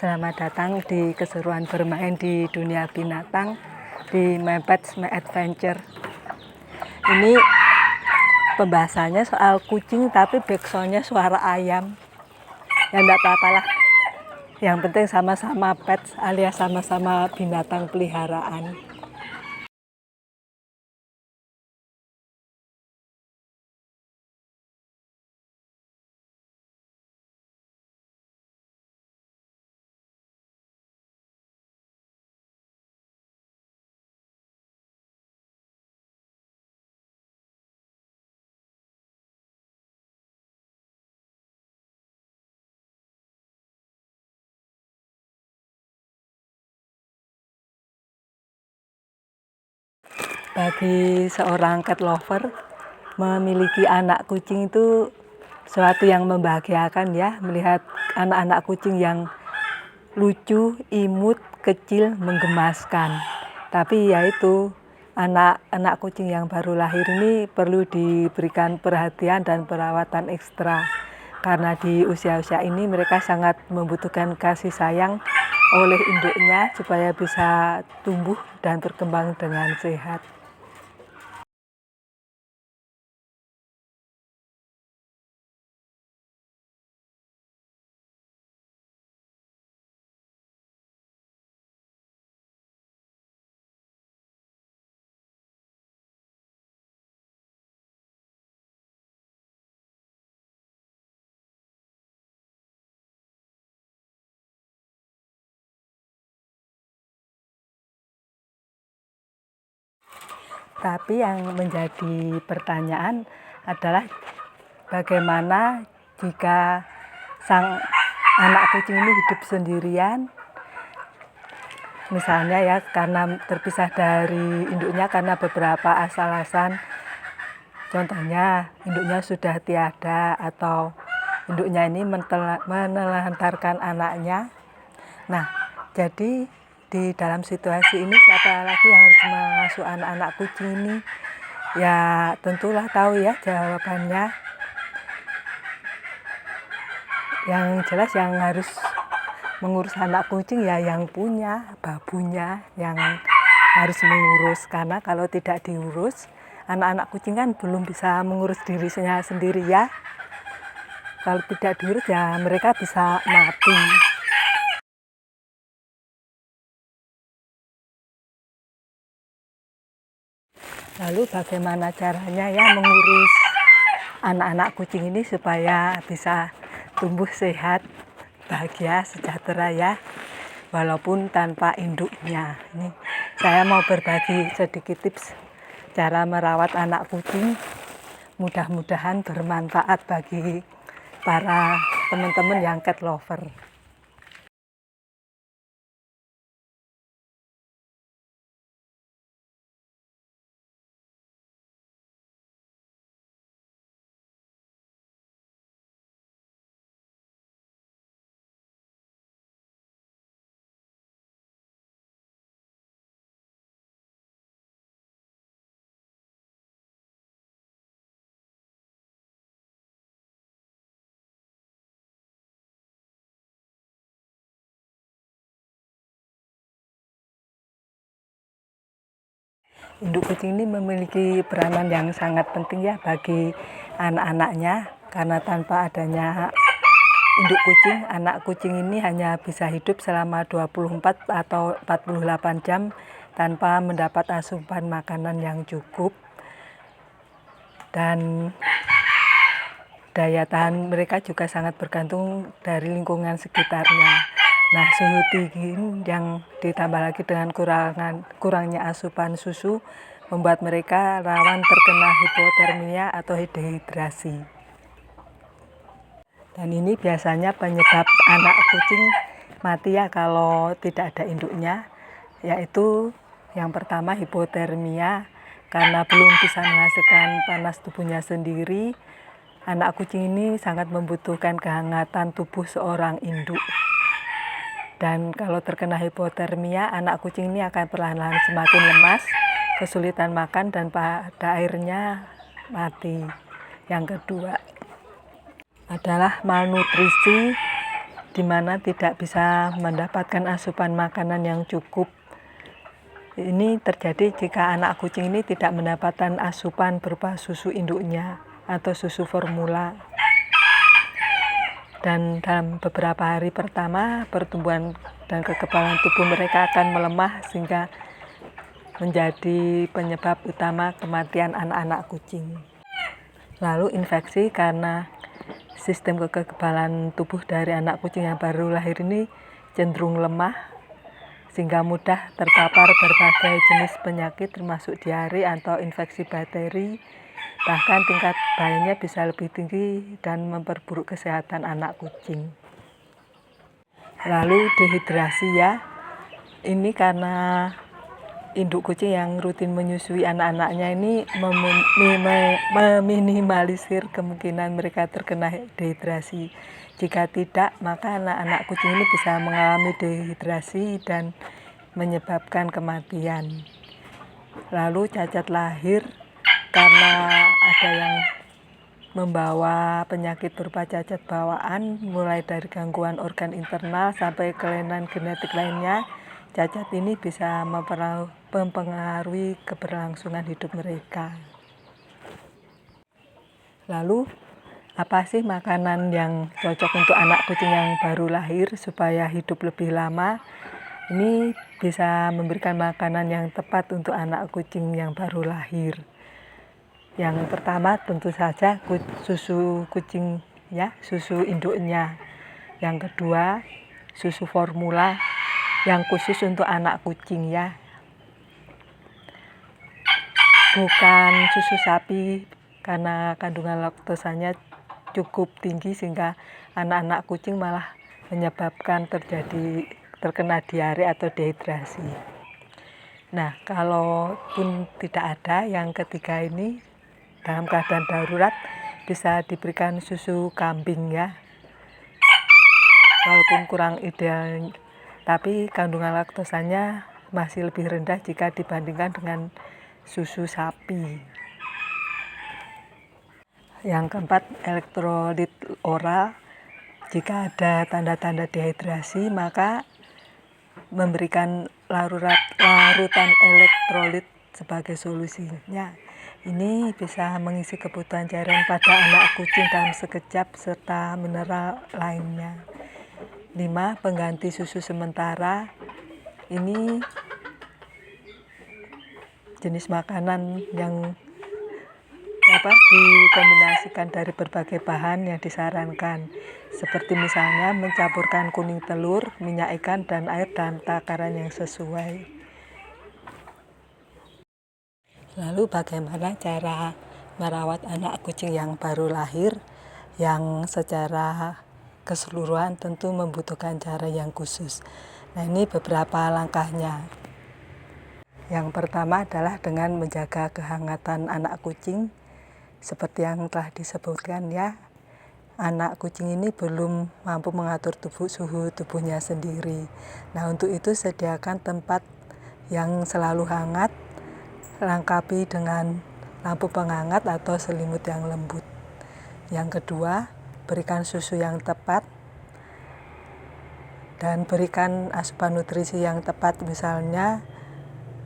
Selamat datang di keseruan bermain di dunia binatang di My Pets My Adventure. Ini pembahasannya soal kucing tapi backsoundnya suara ayam. Ya enggak apa-apa lah. Yang penting sama-sama pets alias sama-sama binatang peliharaan. Bagi seorang cat lover, memiliki anak kucing itu suatu yang membahagiakan ya, melihat anak-anak kucing yang lucu, imut, kecil, menggemaskan. Tapi ya itu, anak-anak kucing yang baru lahir ini perlu diberikan perhatian dan perawatan ekstra. Karena di usia-usia ini mereka sangat membutuhkan kasih sayang oleh induknya supaya bisa tumbuh dan berkembang dengan sehat. Tapi yang menjadi pertanyaan adalah bagaimana jika sang anak kucing ini hidup sendirian, misalnya ya karena terpisah dari induknya karena beberapa alasan, contohnya induknya sudah tiada atau induknya ini menelantarkan anaknya. Nah, jadi di dalam situasi ini siapa lagi yang harus mengasuh anak-anak kucing ini? Ya tentulah tahu ya jawabannya. Yang jelas yang harus mengurus anak kucing ya yang punya, babunya yang harus mengurus. Karena kalau tidak diurus, anak-anak kucing kan belum bisa mengurus dirinya sendiri ya. Kalau tidak diurus ya mereka bisa mati. Lalu bagaimana caranya ya mengurus anak-anak kucing ini supaya bisa tumbuh sehat, bahagia, sejahtera ya, walaupun tanpa induknya. Ini saya mau berbagi sedikit tips cara merawat anak kucing, mudah-mudahan bermanfaat bagi para teman-teman yang cat lover. Induk kucing ini memiliki peranan yang sangat penting ya bagi anak-anaknya, karena tanpa adanya induk kucing, anak kucing ini hanya bisa hidup selama 24 atau 48 jam tanpa mendapat asupan makanan yang cukup, dan daya tahan mereka juga sangat bergantung dari lingkungan sekitarnya. Nah, suhu tinggi yang ditambah lagi dengan kurangnya asupan susu membuat mereka rawan terkena hipotermia atau dehidrasi. Dan ini biasanya penyebab anak kucing mati ya kalau tidak ada induknya, yaitu yang pertama hipotermia, karena belum bisa menghasilkan panas tubuhnya sendiri. Anak kucing ini sangat membutuhkan kehangatan tubuh seorang induk. Dan kalau terkena hipotermia, anak kucing ini akan perlahan-lahan semakin lemas, kesulitan makan, dan pada akhirnya mati. Yang kedua adalah malnutrisi, di mana tidak bisa mendapatkan asupan makanan yang cukup. Ini terjadi jika anak kucing ini tidak mendapatkan asupan berupa susu induknya atau susu formula. Dan dalam beberapa hari pertama, pertumbuhan dan kekebalan tubuh mereka akan melemah sehingga menjadi penyebab utama kematian anak-anak kucing. Lalu infeksi karena sistem kekebalan tubuh dari anak kucing yang baru lahir ini cenderung lemah sehingga mudah terpapar berbagai jenis penyakit termasuk diare atau infeksi bakteri. Bahkan tingkat bahayanya bisa lebih tinggi dan memperburuk kesehatan anak kucing. Lalu dehidrasi ya, ini karena induk kucing yang rutin menyusui anak-anaknya ini meminimalisir kemungkinan mereka terkena dehidrasi. Jika tidak, maka anak-anak kucing ini bisa mengalami dehidrasi dan menyebabkan kematian. Lalu cacat lahir karena ada yang membawa penyakit berupa cacat bawaan, mulai dari gangguan organ internal sampai kelainan genetik lainnya. Cacat ini bisa mempengaruhi keberlangsungan hidup mereka. Lalu, apa sih makanan yang cocok untuk anak kucing yang baru lahir supaya hidup lebih lama? Ini bisa memberikan makanan yang tepat untuk anak kucing yang baru lahir. Yang pertama tentu saja susu kucing ya, susu induknya. Yang kedua, susu formula yang khusus untuk anak kucing ya. Bukan susu sapi karena kandungan laktosanya cukup tinggi sehingga anak-anak kucing malah menyebabkan terkena diare atau dehidrasi. Nah, kalaupun tidak ada yang ketiga ini, dalam keadaan darurat bisa diberikan susu kambing ya. Walaupun kurang ideal, tapi kandungan laktosanya masih lebih rendah jika dibandingkan dengan susu sapi. Yang keempat, elektrolit oral. Jika ada tanda-tanda dehidrasi, maka memberikan larutan elektrolit sebagai solusinya. Ini bisa mengisi kebutuhan cairan pada anak kucing dalam sekejap serta mineral lainnya. 5. Pengganti susu sementara. Ini jenis makanan yang dikombinasikan dari berbagai bahan yang disarankan, seperti misalnya mencampurkan kuning telur, minyak ikan, dan air dalam takaran yang sesuai. Lalu bagaimana cara merawat anak kucing yang baru lahir yang secara keseluruhan tentu membutuhkan cara yang khusus. Nah, ini beberapa langkahnya. Yang pertama adalah dengan menjaga kehangatan anak kucing. Seperti yang telah disebutkan ya, anak kucing ini belum mampu mengatur suhu tubuhnya sendiri. Nah, untuk itu sediakan tempat yang selalu hangat, lengkapi dengan lampu penghangat atau selimut yang lembut. Yang kedua, berikan susu yang tepat dan berikan asupan nutrisi yang tepat, misalnya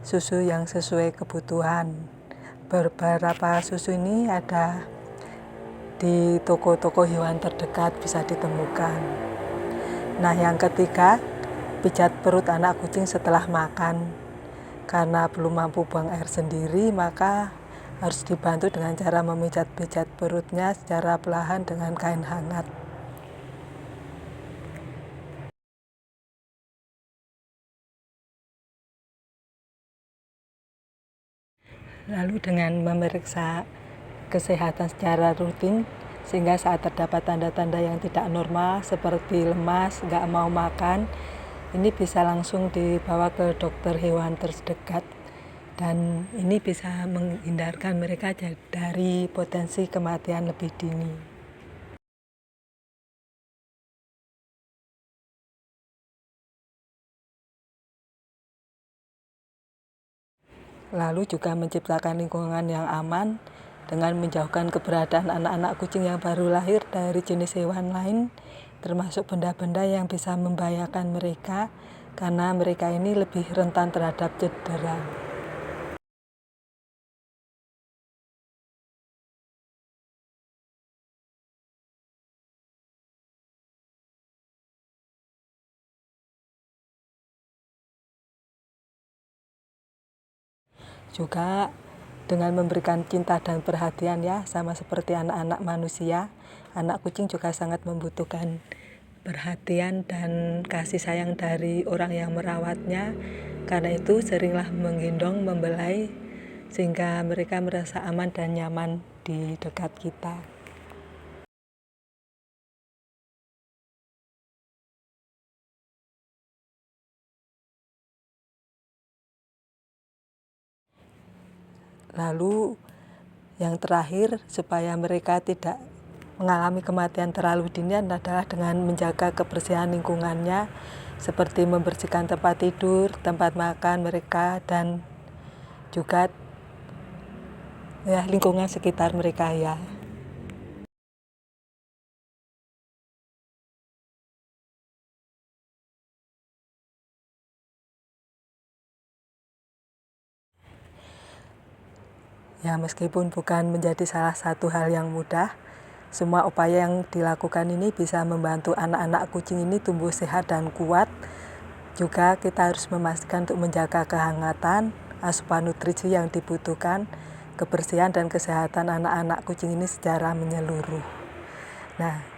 susu yang sesuai kebutuhan. Beberapa susu ini ada di toko-toko hewan terdekat, bisa ditemukan. Nah, yang ketiga, pijat perut anak kucing setelah makan. Karena belum mampu buang air sendiri, maka harus dibantu dengan cara memijat-pijat perutnya secara perlahan dengan kain hangat. Lalu dengan memeriksa kesehatan secara rutin, sehingga saat terdapat tanda-tanda yang tidak normal seperti lemas, nggak mau makan, ini bisa langsung dibawa ke dokter hewan terdekat. Dan ini bisa menghindarkan mereka dari potensi kematian lebih dini. Lalu juga menciptakan lingkungan yang aman dengan menjauhkan keberadaan anak-anak kucing yang baru lahir dari jenis hewan lain termasuk benda-benda yang bisa membahayakan mereka karena mereka ini lebih rentan terhadap cedera. Juga dengan memberikan cinta dan perhatian ya, sama seperti anak-anak manusia, anak kucing juga sangat membutuhkan perhatian dan kasih sayang dari orang yang merawatnya. Karena itu seringlah menggendong, membelai, sehingga mereka merasa aman dan nyaman di dekat kita. Lalu yang terakhir, supaya mereka tidak mengalami kematian terlalu dini adalah dengan menjaga kebersihan lingkungannya, seperti membersihkan tempat tidur, tempat makan mereka, dan juga ya, lingkungan sekitar mereka ya. Ya, meskipun bukan menjadi salah satu hal yang mudah, semua upaya yang dilakukan ini bisa membantu anak-anak kucing ini tumbuh sehat dan kuat. Juga kita harus memastikan untuk menjaga kehangatan, asupan nutrisi yang dibutuhkan, kebersihan dan kesehatan anak-anak kucing ini secara menyeluruh. Nah,